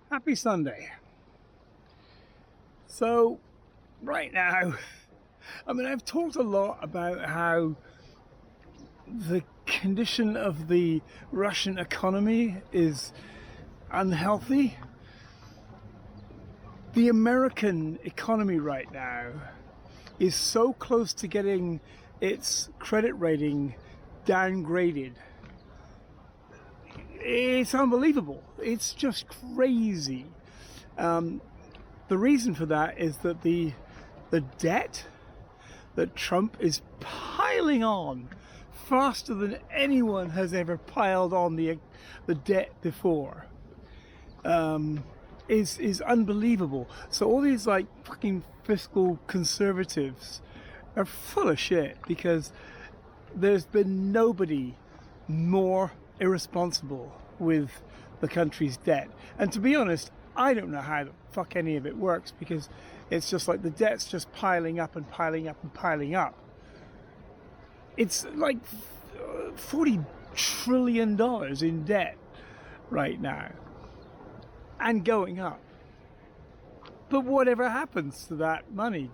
Happy Sunday. So, right now, I've talked a lot about how the condition of the Russian economy is unhealthy. The American economy right now is so close to getting its credit rating downgraded. It's unbelievable. It's just crazy. The reason for that is that the debt that Trump is piling on faster than anyone has ever piled on the debt before is unbelievable. So all these like fucking fiscal conservatives are full of shit because there's been nobody more irresponsible with the country's debt. And to be honest, I don't know how the fuck any of it works because it's just like the debt's just piling up and piling up and piling up. It's like $40 trillion in debt right now and going up. But whatever happens to that money?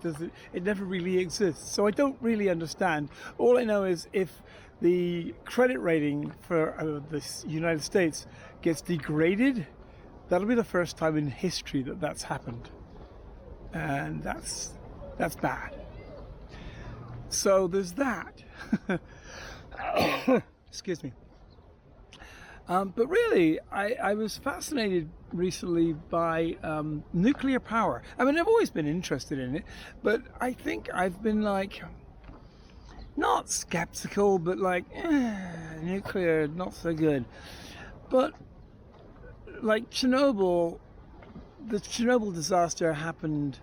It never really exists. So I don't really understand. All I know is if the credit rating for the United States gets degraded, that'll be the first time in history that that's happened. And that's bad. So there's that. Excuse me. But really, I was fascinated recently by nuclear power. I've always been interested in it, but I think I've been like, not skeptical, but like, nuclear, not so good. But like Chernobyl, the Chernobyl disaster happened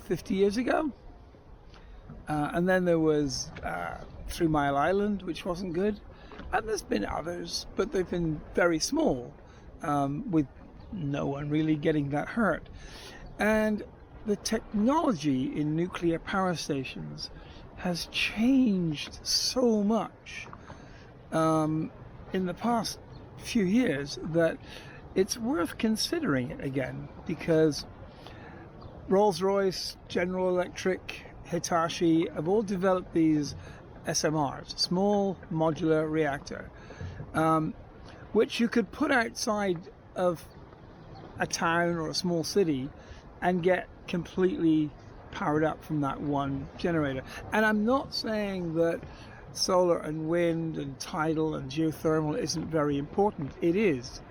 50 years ago. And then there was 3 Mile Island, which wasn't good. And there's been others, but they've been very small, with no one really getting that hurt. And the technology in nuclear power stations has changed so much in the past few years that it's worth considering it again, because Rolls-Royce, General Electric, Hitachi have all developed these SMRs, small modular reactor, which you could put outside of a town or a small city and get completely powered up from that one generator. And I'm not saying that solar and wind and tidal and geothermal isn't very important. It is.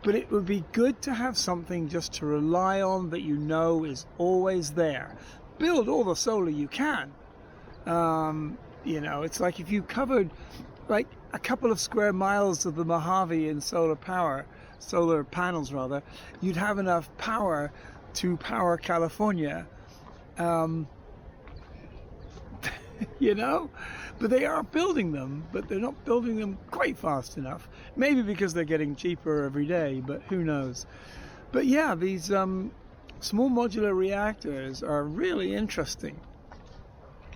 But it would be good to have something just to rely on that you know is always there. Build all the solar you can. It's like if you covered like a couple of square miles of the Mojave in solar panels rather, you'd have enough power to power California. But they are building them, but they're not building them quite fast enough. Maybe because they're getting cheaper every day, but who knows. But yeah, these small modular reactors are really interesting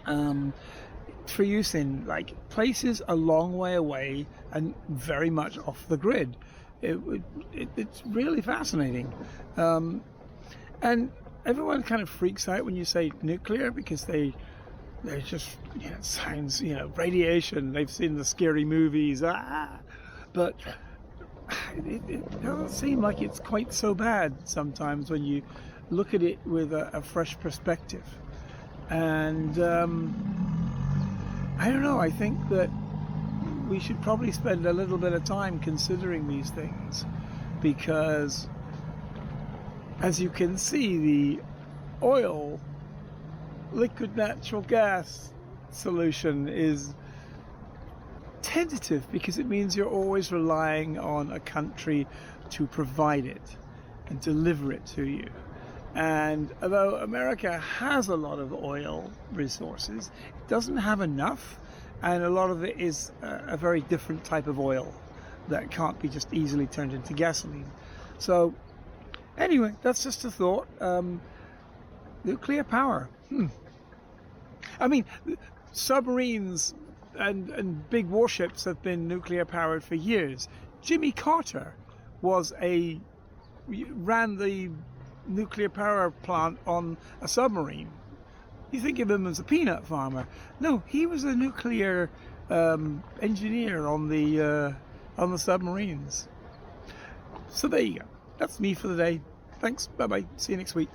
for use in like places a long way away and very much off the grid. It's really fascinating. And everyone kind of freaks out when you say nuclear because they're just, it sounds, radiation. They've seen the scary movies, but it doesn't seem like it's quite so bad sometimes when you look at it with a fresh perspective. And I don't know, I think that we should probably spend a little bit of time considering these things, because as you can see, the oil, liquid natural gas solution is tentative because it means you're always relying on a country to provide it and deliver it to you. And although America has a lot of oil resources, it doesn't have enough, and a lot of it is a very different type of oil that can't be just easily turned into gasoline. So anyway, that's just a thought. Nuclear power. Submarines and big warships have been nuclear powered for years. Jimmy Carter was a ran the nuclear power plant on a submarine. You think of him as a peanut farmer. No, he was a nuclear engineer on the submarines. So there you go. That's me for the day. Thanks. Bye bye. See you next week.